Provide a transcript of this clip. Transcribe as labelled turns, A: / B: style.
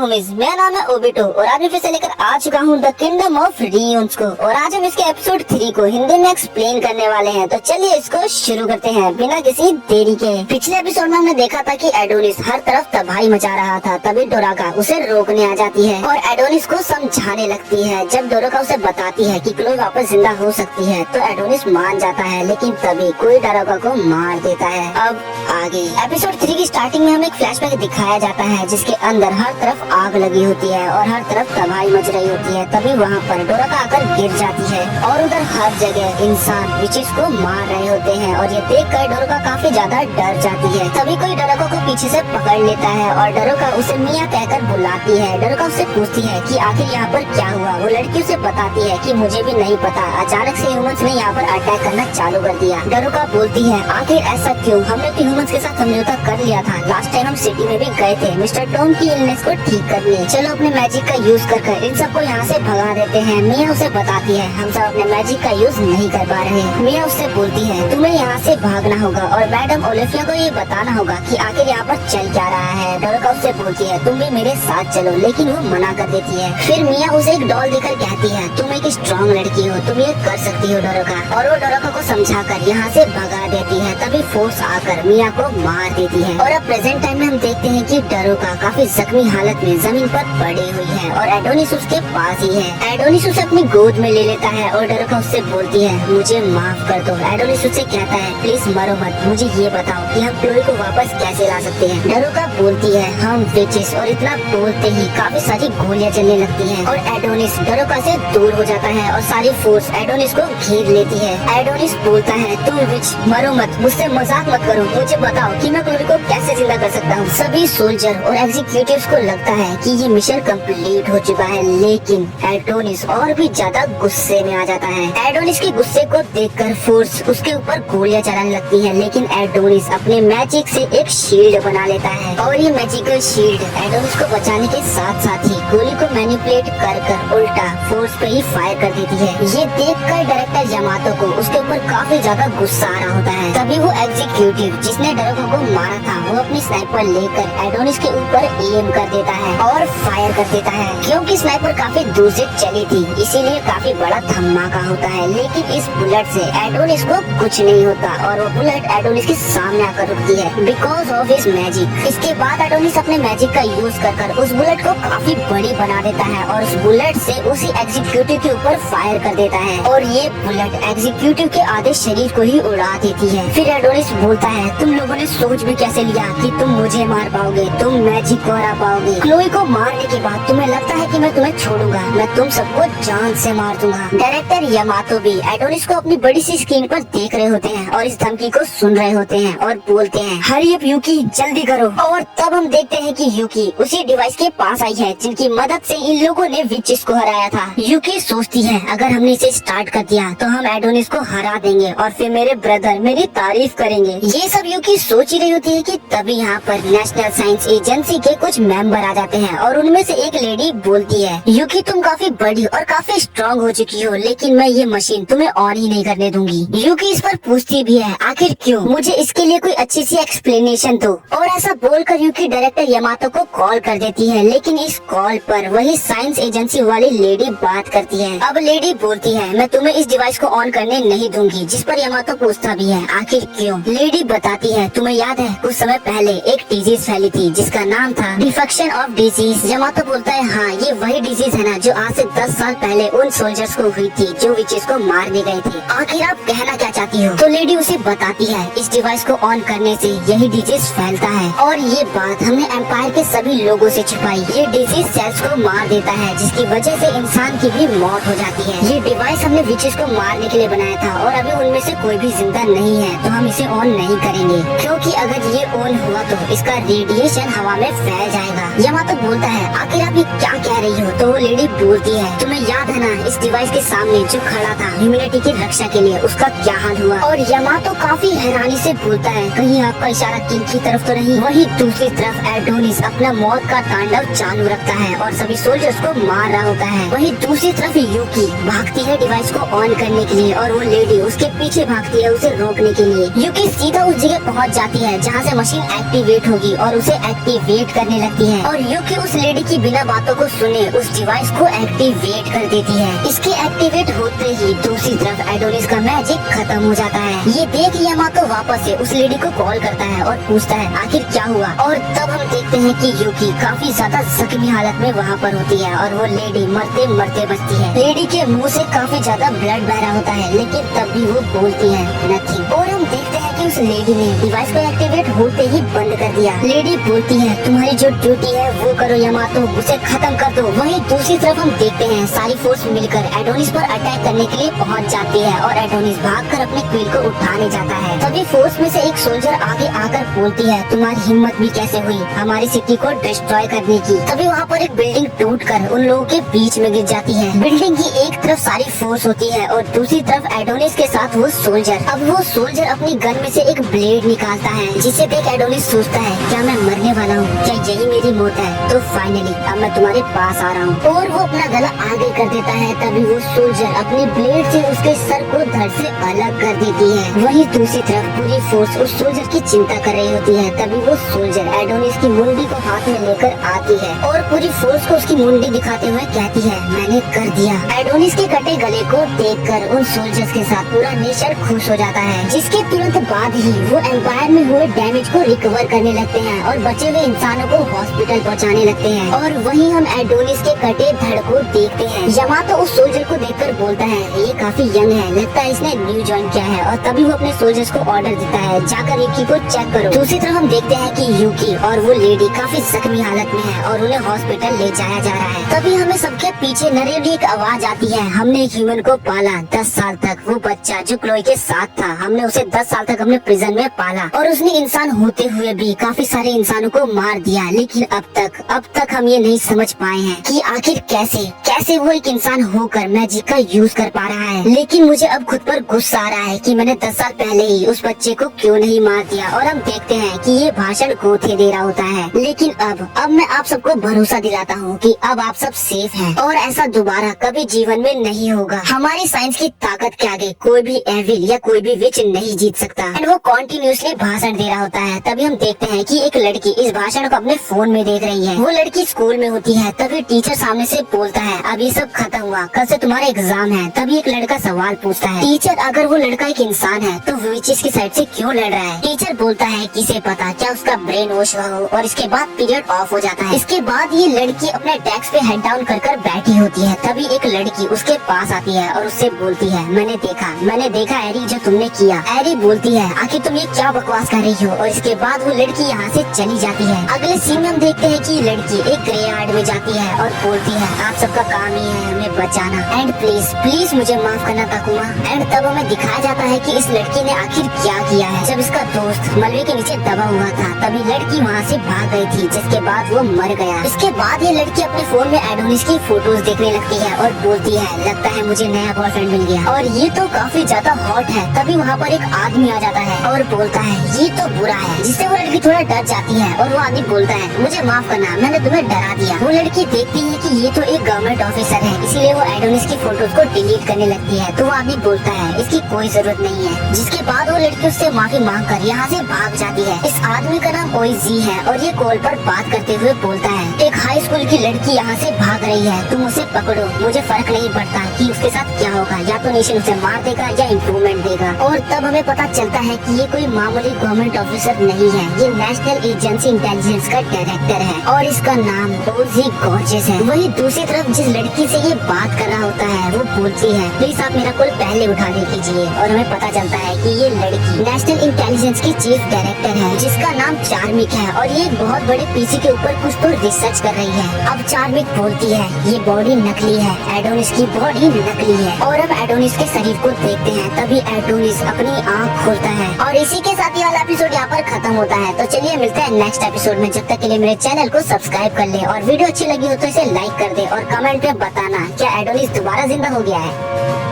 A: Homies, मेरा नाम है ओबिटो और आज मैं फिर से लेकर आ चुका हूँ द किंगडम ऑफ रियून्स को। और आज हम इसके एपिसोड 3 को हिंदी में एक्सप्लेन करने वाले हैं। तो चलिए इसको शुरू करते हैं बिना किसी देरी के। पिछले एपिसोड में हमने देखा था कि एडोनिस हर तरफ तबाही मचा रहा था, तभी डोराका उसे रोकने आ जाती है और एडोनिस को समझाने लगती है। जब डोराका उसे बताती है कि क्लोई वापस जिंदा हो सकती है तो एडोनिस मान जाता है, लेकिन तभी कोई डोराका को मार देता है। अब आगे एपिसोड 3 की स्टार्टिंग में हमें एक फ्लैशबैक दिखाया जाता है जिसके अंदर हर तरफ आग लगी होती है और हर तरफ तबाही मच रही होती है। तभी वहाँ पर डोराका आकर गिर जाती है और उधर हर जगह इंसान विचेस को मार रहे होते हैं और ये देखकर डोराका काफी ज्यादा डर जाती है। तभी कोई डोराका को पीछे से पकड़ लेता है और डोराका उसे मिया कहकर बुलाती है। डोराका उससे पूछती है कि आखिर यहाँ पर क्या हुआ। वो लड़की उसे बताती है कि मुझे भी नहीं पता, अचानक से ह्यूमंस ने यहाँ पर अटैक करना चालू कर दिया। डोराका बोलती है आखिर ऐसा क्यों, हमने तो ह्यूमंस के साथ समझौता कर लिया था। लास्ट टाइम हम सिटी में भी गए थे मिस्टर टॉम की इलनेस को ठीक करने। चलो अपने मैजिक का यूज कर इन सबको यहाँ से भगा देते हैं। मिया उसे बताती है हम सब अपने मैजिक का यूज नहीं कर पा रहे। मिया उससे बोलती है तुम्हें यहाँ से भागना होगा और मैडम ओलिविया को ये बताना होगा कि आखिर यहाँ पर चल क्या रहा है। डोराका उससे बोलती है तुम भी मेरे साथ चलो, लेकिन वो मना कर देती है। फिर मिया उसे एक डॉल देकर कहती है तुम एक स्ट्रॉन्ग लड़की हो, तुम ये कर सकती हो डोराका। और वो डोराका को समझाकर यहाँ से भगा देती है। तभी फोर्स आकर मिया को मार देती है। और अब प्रेजेंट टाइम में हम देखते हैं कि डोराका काफी जख्मी हालत में जमीन पर पड़ी हुई है और एडोनिस उसके पास ही है। एडोनिस उसे अपनी गोद में ले लेता है और डोराका उससे बोलती है मुझे माफ कर दो। एडोनिस उससे कहता है प्लीज मरो मत, मुझे ये बताओ कि हम क्लोई को वापस कैसे ला सकते हैं। डोराका बोलती है हम विचेस, और इतना बोलते ही काफी सारी गोलियां चलने लगती हैं और एडोनिस डोराका से दूर हो जाता है और सारी फोर्स एडोनिस को घेर लेती है। एडोनिस बोलता है तुम विच मरो मत, मुझसे मजाक मत करो, मुझे बताओ कि मैं क्लोई को कैसे जिंदा कर सकता हूँ। सभी सोल्जर और एग्जीक्यूटिव्स को लगता है कि ये मिशन कंप्लीट हो चुका है, लेकिन एडोनिस और भी ज्यादा गुस्से में आ जाता है। एडोनिस के गुस्से को देखकर फोर्स उसके ऊपर गोलियां चलाने लगती है, लेकिन एडोनिस अपने मैजिक से एक शील्ड बना लेता है और ये मैजिकल शील्ड एडोनिस को बचाने के साथ साथ ही गोली को मैनिपुलेट कर उल्टा फोर्स पे ही फायर कर देती है। ये देखकर डायरेक्टर यामातो को उसके ऊपर काफी ज्यादा गुस्सा आ रहा होता है। तभी वो एग्जीक्यूटिव जिसने डोराका को मारा था वो अपनी स्नाइपर लेकर एडोनिस के ऊपर एम कर देता है और फायर कर देता है। क्योंकि स्नाइपर काफी दूर से चली थी इसीलिए काफी बड़ा धमाका होता है, लेकिन इस बुलेट से एडोनिस को कुछ नहीं होता और वो बुलेट एडोनिस के सामने आकर रुकती है बिकॉज ऑफ हिज मैजिक। इसके बाद एडोनिस अपने मैजिक का यूज कर उस बुलेट को काफी बड़ी बना देता है और उस बुलेट से उसी एग्जीक्यूटिव के ऊपर फायर कर देता है और ये बुलेट एग्जीक्यूटिव के आधे शरीर को ही उड़ा देती है। फिर एडोनिस बोलता है तुम लोगों ने सोच भी कैसे लिया कि तुम मुझे मार पाओगे, तुम मैजिक को हरा पाओगे। क्लोई को मारने के बाद तुम्हें लगता है कि मैं तुम्हें छोड़ूंगा, मैं तुम सबको जान से मार दूंगा। डायरेक्टर यामातो भी एडोनिस को अपनी बड़ी सी स्क्रीन पर देख रहे होते हैं और इस धमकी को सुन रहे होते हैं और बोलते हैं हरी अप यूकी, जल्दी करो। और तब हम देखते हैं कि यूकी उसी डिवाइस के पास आई है जिनकी मदद से इन लोगों ने विचेस को हराया था। यूकी सोचती है अगर हमने इसे स्टार्ट कर दिया तो हम एडोनिस को हरा देंगे और फिर मेरे ब्रदर मेरी तारीफ करेंगे। ये सब यूकी सोच ही रही होती है कि तभी यहाँ पर नेशनल साइंस एजेंसी के कुछ मेंबर आ जाते हैं और उनमें से एक लेडी बोलती है यूकी तुम काफी बड़ी और काफी स्ट्रांग हो चुकी हो, लेकिन मैं ये मशीन तुम्हें ऑन ही नहीं करने दूंगी। यूकी इस पर पूछती भी है आखिर क्यों, मुझे इसके लिए कोई अच्छी सी एक्सप्लेनेशन दो। और ऐसा बोलकर यूकी डायरेक्टर यामातो को कॉल कर देती है, लेकिन इस कॉल पर वही साइंस एजेंसी वाली लेडी बात करती है। अब लेडी बोलती है मैं तुम्हें इस डिवाइस को ऑन करने नहीं दूंगी, जिस पर यामातो पूछता भी है आखिर क्यों। लेडी बताती है तुम्हें याद है कुछ समय पहले एक डिजीज फैली थी जिसका नाम था डिफेक्शन ऑफ डिजीज। यामातो बोलता है हाँ ये वही डिजीज है ना जो आज से 10 साल पहले उन सोल्जर्स को हुई थी जो विचेस को मारने गए थे। आखिर आप कहना क्या चाहती हो। तो लेडी उसे बताती है इस डिवाइस को ऑन करने से यही डिजीज फैलता है और ये बात हमने एम्पायर के सभी लोगों से छुपाई। ये डिजीज सेल्स को मार देता है जिसकी वजह से इंसान की भी मौत हो जाती है। ये डिवाइस हमने विचेस को मारने के लिए बनाया था और अभी उनमें से कोई भी जिंदा नहीं है तो हम इसे ऑन नहीं करेंगे, क्योंकि अगर ये ऑन हुआ तो इसका रेडिएशन हवा में फैल जाएगा। यामातो बोलता है आखिर आप ये क्या कह रही हो। तो वो लेडी बोलती है तुम्हें याद है ना इस डिवाइस के सामने जो खड़ा था ह्यूमैनिटी की रक्षा के लिए, उसका क्या हाल हुआ। और यामातो काफी हैरानी से बोलता है कहीं आपका इशारा किंग की तरफ तो नहीं। वही दूसरी तरफ एडोनिस अपना मौत का तांडव चालू रखता है और सभी सोल्जर्स को मार रहा होता है। वही दूसरी तरफ यूकी भागती है डिवाइस को ऑन करने के लिए और वो लेडी उसके पीछे भागती है उसे रोकने के लिए। यूकी सीधा उस जगह पहुंच जाती है जहां से मशीन एक्टिवेट होगी और उसे एक्टिवेट करने लगती है और यूकी उस लेडी की बिना बातों को सुने उस डिवाइस को एक्टिवेट कर देती है। इसके एक्टिवेट होते ही दूसरी तरफ एडोनिस का मैजिक खत्म हो जाता है। ये देख यामातो वापस से उस लेडी को कॉल करता है और पूछता है आखिर क्या हुआ। और तब हम देखते हैं कि यूकी काफी ज्यादा जख्मी हालत में वहाँ पर होती है और वो लेडी मरते मरते बचती है। लेडी के मुंह से काफी ज्यादा ब्लड बह रहा होता है, लेकिन तब भी वो बोलती है नथिंग। और हम देखते हैं कि उस लेडी ने डिवाइस को एक्टिवेट होते ही बंद कर दिया। लेडी बोलती है तुम्हारी जो ड्यूटी है वो करो यामातो, उसे खत्म कर दो। वहीं दूसरी तरफ हम देखते हैं सारी फोर्स मिलकर एडोनिस पर अटैक करने के लिए पहुंच जाती है और एडोनिस भागकर अपने क्वीन को उठाने जाता है। तभी फोर्स में से एक सोल्जर आगे आकर बोलती है तुम्हारी हिम्मत भी कैसे हुई हमारी सिटी को डिस्ट्रॉय करने की। तभी वहाँ पर एक बिल्डिंग टूटकर उन लोगों के बीच में गिर जाती है। बिल्डिंग की एक तरफ सारी फोर्स होती है और दूसरी तरफ एडोनिस के साथ वो सोल्जर। अब वो सोल्जर अपनी गन में से एक ब्लेड निकालता है, जिसे देख एडोनिस सोचता है क्या मैं मरने वाला हूँ, क्या यही मेरी मौत है। तो फाइनली अब मैं तुम्हारे पास आ रहा हूँ। और वो अपना गला आगे कर देता है। तभी वो सोल्जर अपनी ब्लेड से उसके सर को धड़ से अलग कर देती है। वहीं दूसरी तरफ पूरी फोर्स उस सोल्जर की चिंता कर रही होती है। तभी वो सोल्जर एडोनिस की मुंडी को हाथ में लेकर आती है और पूरी फोर्स को उसकी मुंडी दिखाते हुए कहती है मैंने कर दिया। एडोनिस के कटे गले को देखकर उन सोल्जर्स के साथ पूरा नेशन खुश हो जाता है, जिसके तुरंत बाद ही वो एम्पायर में हुए डैमेज को रिकवर करने लगते हैं और बचे हुए इंसानों को हॉस्पिटल पहुंचाने लगते हैं। और वहीं हम एडोनिस के कटे धड़ को देखते हैं। यामातो उस सोल्जर को देखकर बोलता है ये काफी यंग है, लगता है इसने न्यू ज्वाइन किया है। और तभी वो अपने सोल्जर्स को ऑर्डर देता है जाकर यूकी को चेक करो। दूसरी तरफ हम देखते हैं कि यूकी और वो लेडी काफी जख्मी हालत में है और उन्हें हॉस्पिटल ले जाया जा रहा है। तभी हमें सबके पीछे नरेली एक आवाज आती है हमने एक ह्यूमन को पाला 10 साल तक। वो बच्चा जो क्लोई के साथ था, हमने उसे 10 साल तक अपने प्रिजन में पाला और उसने इंसान होते हुए भी काफी सारे इंसानों को मार दिया। लेकिन अब तक हम ये नहीं समझ पाए हैं कि आखिर कैसे वो एक इंसान होकर मैजिक का यूज कर पा रहा है। लेकिन मुझे अब खुद पर गुस्सा आ रहा है कि मैंने 10 साल पहले ही उस बच्चे को क्यों नहीं मार दिया। और हम देखते हैं कि ये भाषण गोथे दे रहा होता है। लेकिन अब मैं आप सबको भरोसा दिलाता हूँ कि अब आप सब सेफ हैं और ऐसा दोबारा कभी जीवन में नहीं होगा। हमारी साइंस की ताकत के आगे कोई भी एविल या कोई भी विच नहीं जीत सकता। एंड वो कॉन्टिन्यूसली भाषण दे रहा होता है। तभी हम देखते हैं कि एक लड़की इस भाषण को अपने फोन में देख रही है। वो लड़की स्कूल में होती है। तभी टीचर सामने से बोलता है अब ये सब खत्म हुआ, कल से तुम्हारा एग्जाम है। तभी एक लड़का सवाल पूछता है टीचर अगर वो लड़का एक इंसान है तो विचेस की साइड से क्यों लड़ रहा है। टीचर बोलता है किसे पता, क्या उसका ब्रेन वॉश हुआ हो। और इसके बाद पीरियड ऑफ हो जाता है। इसके बाद ये लड़की अपने डेस्क पे हेड डाउन कर बैठी होती है। तभी एक लड़की उसके पास आती है और उससे बोलती है मैंने देखा एरी जो तुमने किया। एरी बोलती है आखिर तुम ये क्या बकवास कर रही हो। और इसके बाद वो लड़की यहाँ से चली जाती है। अगले सीन में हम देखते हैं कि लड़की एक ग्रेयार्ड में जाती है और बोलती है आप सबका काम ही है हमें बचाना एंड प्लीज मुझे माफ करना ताकुमा। एंड तब हमें दिखाया जाता है कि इस लड़की ने आखिर क्या किया है। जब इसका दोस्त मलबे के नीचे दबा हुआ था तभी लड़की वहाँ से भाग गई थी, जिसके बाद वो मर गया। इसके बाद ये लड़की अपने फोन में एडोनिस की फोटोज देखने लगती है और बोलती है लगता है मुझे नया बॉयफ्रेंड मिल गया और ये तो काफी ज्यादा हॉट है। तभी वहाँ पर एक आदमी आ जाता है और बोलता है ये तो बुरा है, जिससे वो लड़की थोड़ा डर जाती है। और वो आदमी बोलता है मुझे माफ करना, मैंने तुम्हें डरा दिया। वो लड़की देखती है कि ये तो एक गवर्नमेंट ऑफिसर है, इसलिए वो एडोनिस की फोटोज को डिलीट करने लगती है। तो वो आदमी बोलता है इसकी कोई जरूरत नहीं है। जिसके बाद वो लड़की उससे माफी मांग कर यहाँ से भाग जाती है। इस आदमी का नाम ओइजी है और ये कॉल पर बात करते हुए बोलता है एक हाई स्कूल की लड़की यहाँ से भाग रही है, तुम उसे पकड़ो। मुझे फर्क नहीं पड़ता कि उसके साथ क्या होगा, या तो नेशन उसे मार देगा या इम्प्रूवमेंट देगा। और तब हमें पता चलता है कि ये कोई मामूली गवर्नमेंट ऑफिसर नहीं है, ये नेशनल एजेंसी इंटेलिजेंस का डायरेक्टर है और इसका नाम ओजी गॉर्जियस है। वही दूसरी तरफ जिस लड़की से ये बात कर रहा होता है वो बोलती है प्लीज आप मेरा कॉल पहले उठा लीजिए। और हमें पता चलता है कि ये लड़की नेशनल इंटेलिजेंस की चीफ डायरेक्टर है, जिसका नाम चार्मिक है और ये एक बहुत बड़े पीसी के ऊपर कुछ तो रिसर्च कर रही है। अब चार्मिक बोलती है ये बॉडी नकली है, एडोनिस की बॉडी नकली है। और अब एडोनिस के शरीर को देखते हैं। तभी एडोनिस अपनी आँख खोलता है और इसी के साथ ये वाला एपिसोड यहाँ पर खत्म होता है। तो चलिए मिलते हैं नेक्स्ट एपिसोड में। जब तक के लिए मेरे चैनल को सब्सक्राइब कर ले और वीडियो अच्छी लगी हो तो इसे लाइक कर दे और कमेंट में बताना क्या एडोनिस दोबारा जिंदा हो गया है।